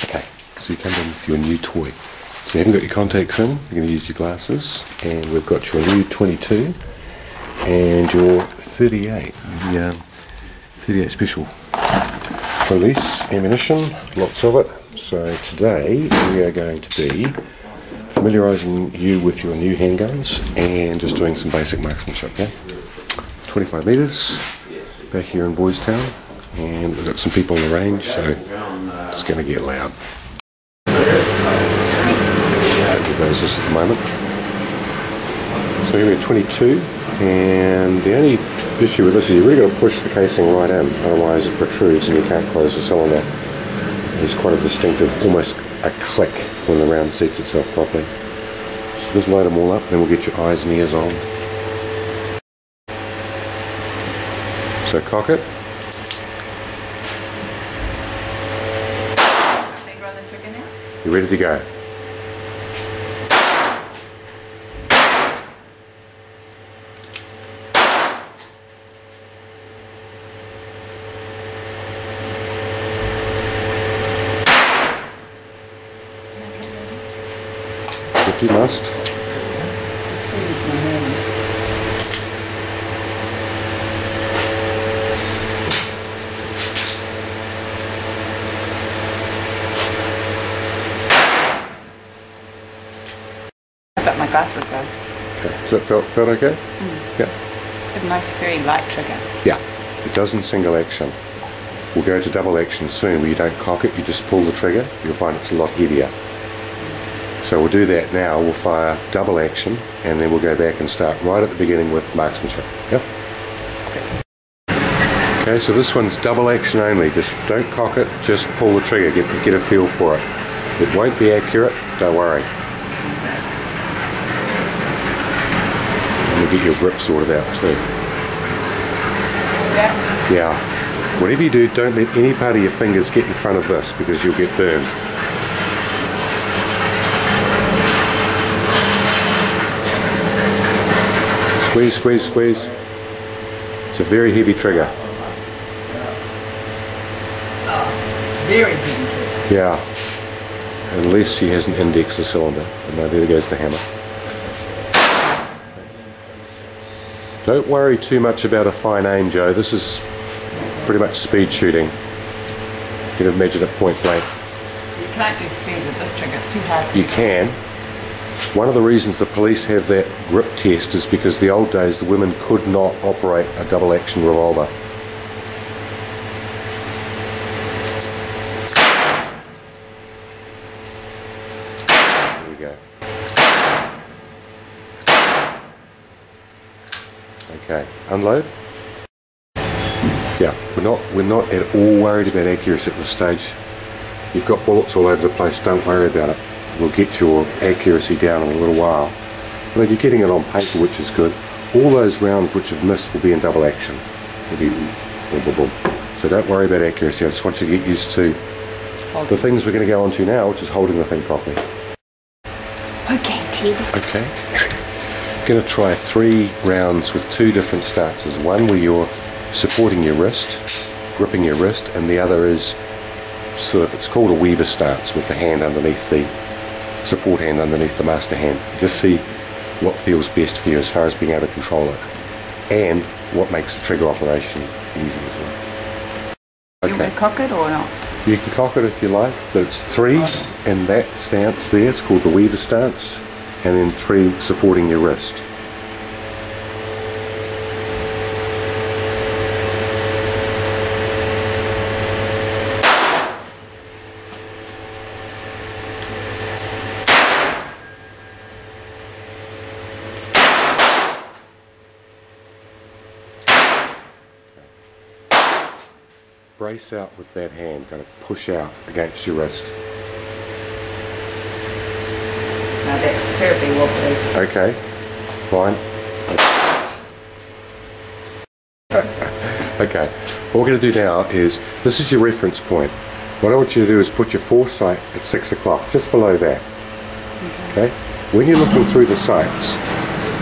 Okay, so you come in with your new toy. So you haven't got your contacts in, you're going to use your glasses, and we've got your new 22 and your 38, the 38 special. Release ammunition, lots of it. So today we are going to be familiarising you with your new handguns and just doing some basic marksmanship. Okay? 25 metres, back here in Boys Town, and we've got some people in the range, so it's going to get loud. With those just at the moment. So here we have 22, and the only issue with this is you've really got to push the casing right in, otherwise it protrudes and you can't close the cylinder. There's quite a distinctive, almost a click when the round sets itself properly. So just load them all up, then we'll get your eyes and ears on. So cock it. You're ready to go. If you must. I've got my glasses though. Okay. Does that felt okay? Yeah. Got a nice, very light trigger. Yeah. It doesn't single action. We'll go to double action soon where you don't cock it, you just pull the trigger. You'll find it's a lot heavier. So we'll do that now. We'll fire double action and then we'll go back and start right at the beginning with marksmanship. Yep. Okay, so this one's double action only. Just don't cock it, just pull the trigger, get a feel for it. It won't be accurate, don't worry. And we'll get your grip sorted out too. Yeah? Yeah. Whatever you do, don't let any part of your fingers get in front of this because you'll get burned. Squeeze, squeeze, squeeze. It's a very heavy trigger. Very heavy. Yeah. Unless she hasn't indexed the cylinder. And now there goes the hammer. Don't worry too much about a fine aim, Joe. This is pretty much speed shooting. You can imagine at point blank. You can't do speed with this trigger, it's too hard. You can. One of the reasons the police have that grip test is because the old days the women could not operate a double action revolver. There we go. Okay, unload. Yeah, we're not at all worried about accuracy at this stage. You've got bullets all over the place, don't worry about it. We'll get your accuracy down in a little while. But you're getting it on paper, which is good. All those rounds which have missed will be in double action. It'll be boom, boom, boom. So don't worry about accuracy. I just want you to get used to the things we're going to go on to now, which is holding the thing properly. Okay, Ted. Okay. I'm going to try 3 rounds with 2 different stances. One where you're supporting your wrist, gripping your wrist, and the other is sort of, it's called a weaver stance with the hand underneath the support hand underneath the master hand. Just see what feels best for you as far as being able to control it and what makes the trigger operation easy as well. Okay. You want to cock it or not? You can cock it if you like, but it's 3 in that stance there. It's called the weaver stance, and then 3 supporting your wrist. Brace out with that hand, kind of push out against your wrist. No, that's terribly wobbly. Okay, fine. Okay, what we're going to do now is, this is your reference point. What I want you to do is put your foresight at 6 o'clock, just below that. Okay? When you're looking through the sights,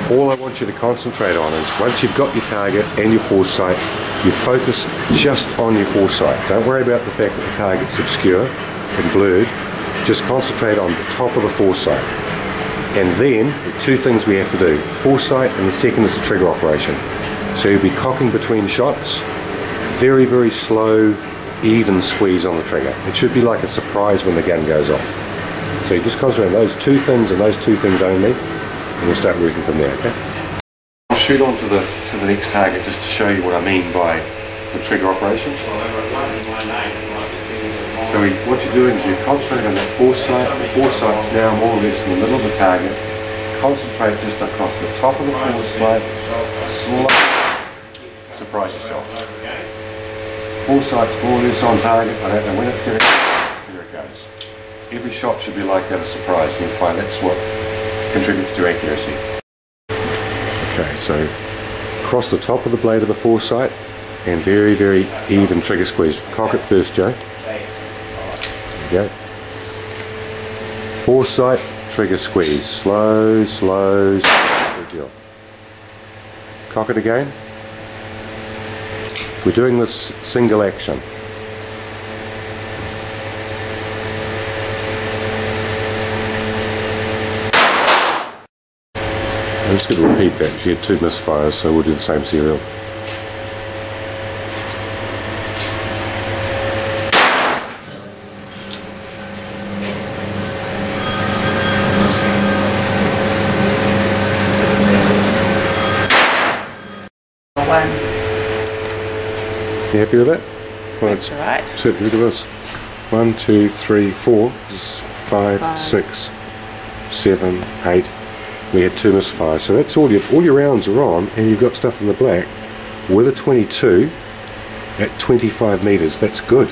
all I want you to concentrate on is, once you've got your target and your foresight, you focus just on your foresight. Don't worry about the fact that the target's obscure. and blurred, just concentrate on the top of the foresight. And then, two things we have to do. Foresight, and the second is the trigger operation. So you'll be cocking between shots, very, very slow, even squeeze on the trigger. It should be like a surprise when the gun goes off. So you just concentrate on those two things and those two things only, and we'll start working from there, okay? I'll shoot on to the next target just to show you what I mean by the trigger operation. So what you're doing is you're concentrating on that foresight. The foresight's now more or less in the middle of the target. Concentrate just across the top of the foresight. Slow. Surprise yourself. Foresight's more or less on target. I don't know when it's going to go. Here it goes. Every shot should be like that, a surprise, and you'll find that's what contributes to accuracy. Okay, so across the top of the blade of the foresight, and very, very even trigger squeeze. Cock it first, Joe. There you go. Foresight, trigger squeeze. Slow, slow, slow. Good deal. Cock it again. We're doing this single action. I'm just going to repeat that. She had 2 misfires, so we'll do the same serial. You happy with that? Well, that's right. That's it, look at this. 1, 2, 3, 4. This is 5, 6, 7, 8. We had 2 misfires. So that's all your rounds are on, and you've got stuff in the black with a 22 at 25 meters. That's good.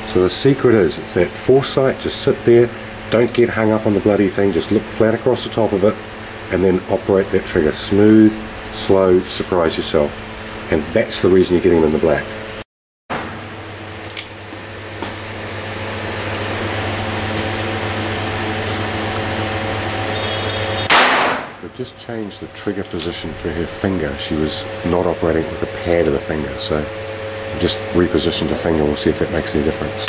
So the secret is, it's that foresight. Just sit there, don't get hung up on the bloody thing, just look flat across the top of it, and then operate that trigger. Smooth, slow, surprise yourself. And that's the reason you're getting them in the black. We've just changed the trigger position for her finger. She was not operating with the pad of the finger, so we just repositioned her finger. We'll see if that makes any difference.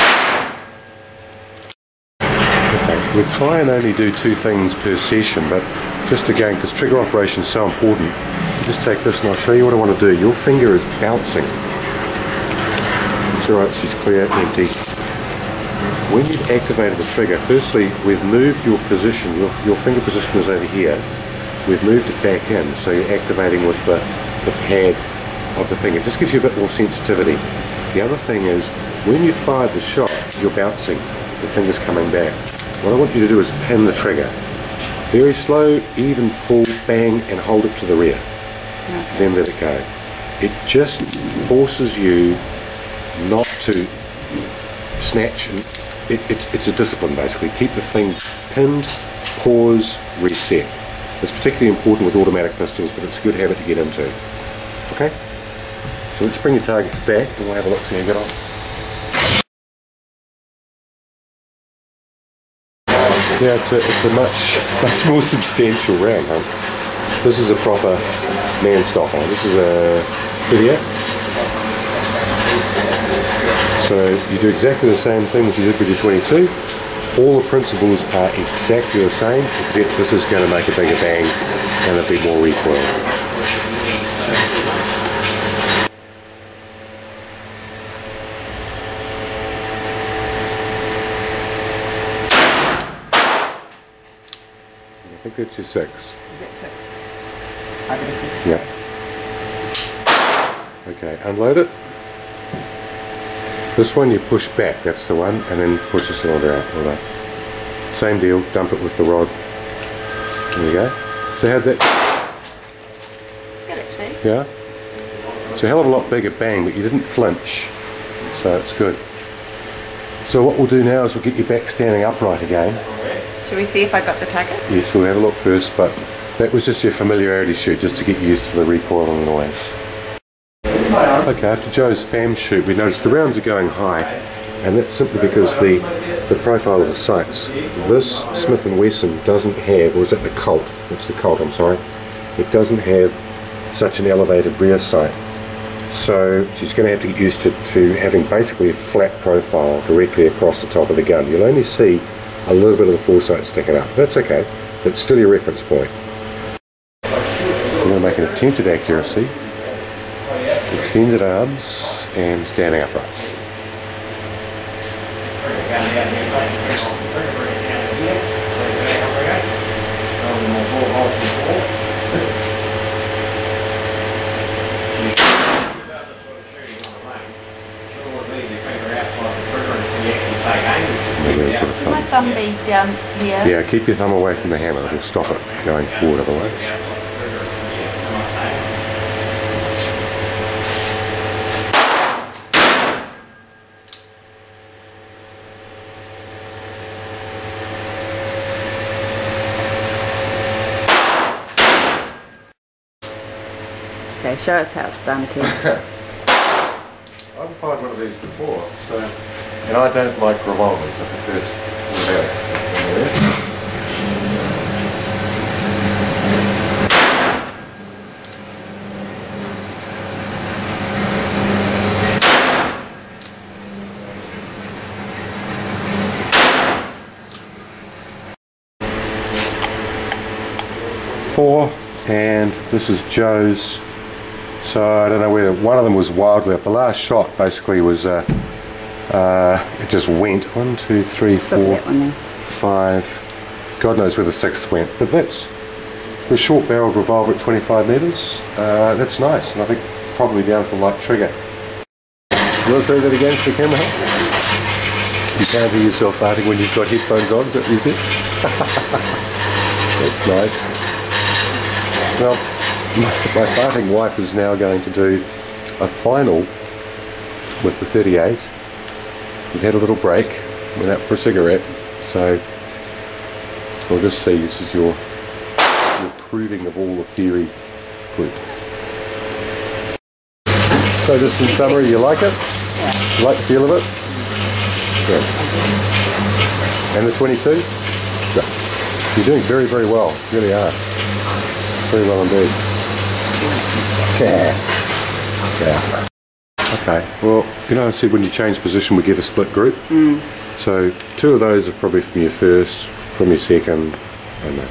Okay, we'll try and only do 2 things per session, but just again, because trigger operation is so important, just take this and I'll show you what I want to do. Your finger is bouncing. It's alright, she's clear, empty. When you've activated the trigger, firstly, we've moved your position, your finger position is over here. We've moved it back in, so you're activating with the pad of the finger. It just gives you a bit more sensitivity. The other thing is, when you fire the shot, you're bouncing, the finger's coming back. What I want you to do is pin the trigger. Very slow, even pull, bang, and hold it to the rear. Okay. Then let it go. It just forces you not to snatch. And it's a discipline, basically. Keep the thing pinned, pause, reset. It's particularly important with automatic pistols, but it's a good habit to get into. Okay? So let's bring your targets back and we'll have a look, see how you get on. Yeah, it's a much more substantial round, huh? This is a proper man stopper. This is a 38. So you do exactly the same thing as you did with your 22. All the principles are exactly the same, except this is going to make a bigger bang and a bit more recoil. I think that's your 6. Is that 6? I think. Yeah. Okay, unload it. This one you push back, that's the one, and then push the cylinder out. Well done. Same deal, dump it with the rod. There you go. So how'd that... It's good actually. Yeah? It's a hell of a lot bigger bang, but you didn't flinch. So it's good. So what we'll do now is we'll get you back standing upright again. Should we see if I got the target? Yes, we'll have a look first, but that was just your familiarity shoot, just to get you used to the recoil and the noise. Okay, after Joe's fam shoot, we noticed the rounds are going high, and that's simply because the profile of the sights. This Smith & Wesson doesn't have, or is it the Colt? It's the Colt, I'm sorry. It doesn't have such an elevated rear sight. So she's going to have to get used to having basically a flat profile directly across the top of the gun. You'll only see a little bit of the foresight sticking up. That's okay, but still your reference point. So we're going to make an attempted accuracy, extended arms, and standing upright. Should my thumb be down here? Yeah, keep your thumb away from the hammer. It'll stop it going forward otherwise. Okay, show us how it's done, Ted. I've fired one of these before, so, and I don't like revolvers. I prefer automatics. Four, and this is Joe's. So I don't know whether one of them was wildly off. The last shot basically was it just went 1, 2, 3, 4, 5. God knows where the sixth went. But that's for a short-barreled revolver at 25 metres. That's nice, and I think probably down to the light trigger. You want to say that again for the camera? You can't hear yourself farting when you've got headphones on. Is that what you said? That's nice. Well, my farting wife is now going to do a final with the 38. We've had a little break, went out for a cigarette, so we'll just see. This is your proving of all the theory group. So just in summary, you like it? Yeah. You like the feel of it? Yeah. And the 22? Yeah. You're doing very, very well. You really are. Very well indeed. Yeah. Okay, well, you know I said when you change position we get a split group? So 2 of those are probably from your first, from your second, I don't know.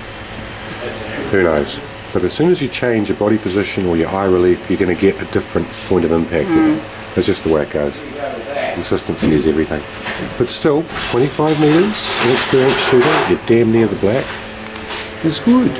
Who knows? But as soon as you change your body position or your eye relief, you're going to get a different point of impact. That's just the way it goes. Consistency is everything. But still, 25 metres, an experienced shooter, you're damn near the black. It's good.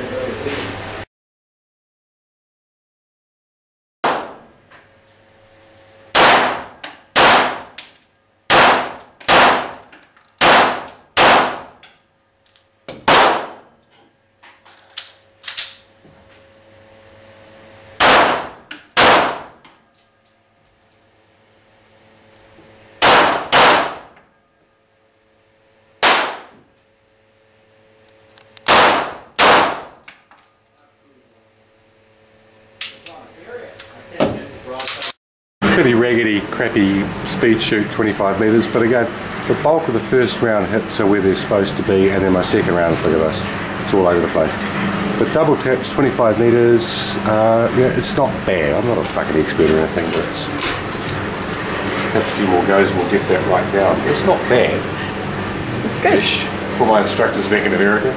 Pretty raggedy, crappy speed shoot, 25 metres, but again, the bulk of the first round hits are where they're supposed to be, and then my second round is, look at this, it's all over the place. But double taps, 25 metres, yeah, it's not bad. I'm not a fucking expert or anything, but it's a few more goes and we'll get that right down. It's not bad. It's good. For my instructors back in America.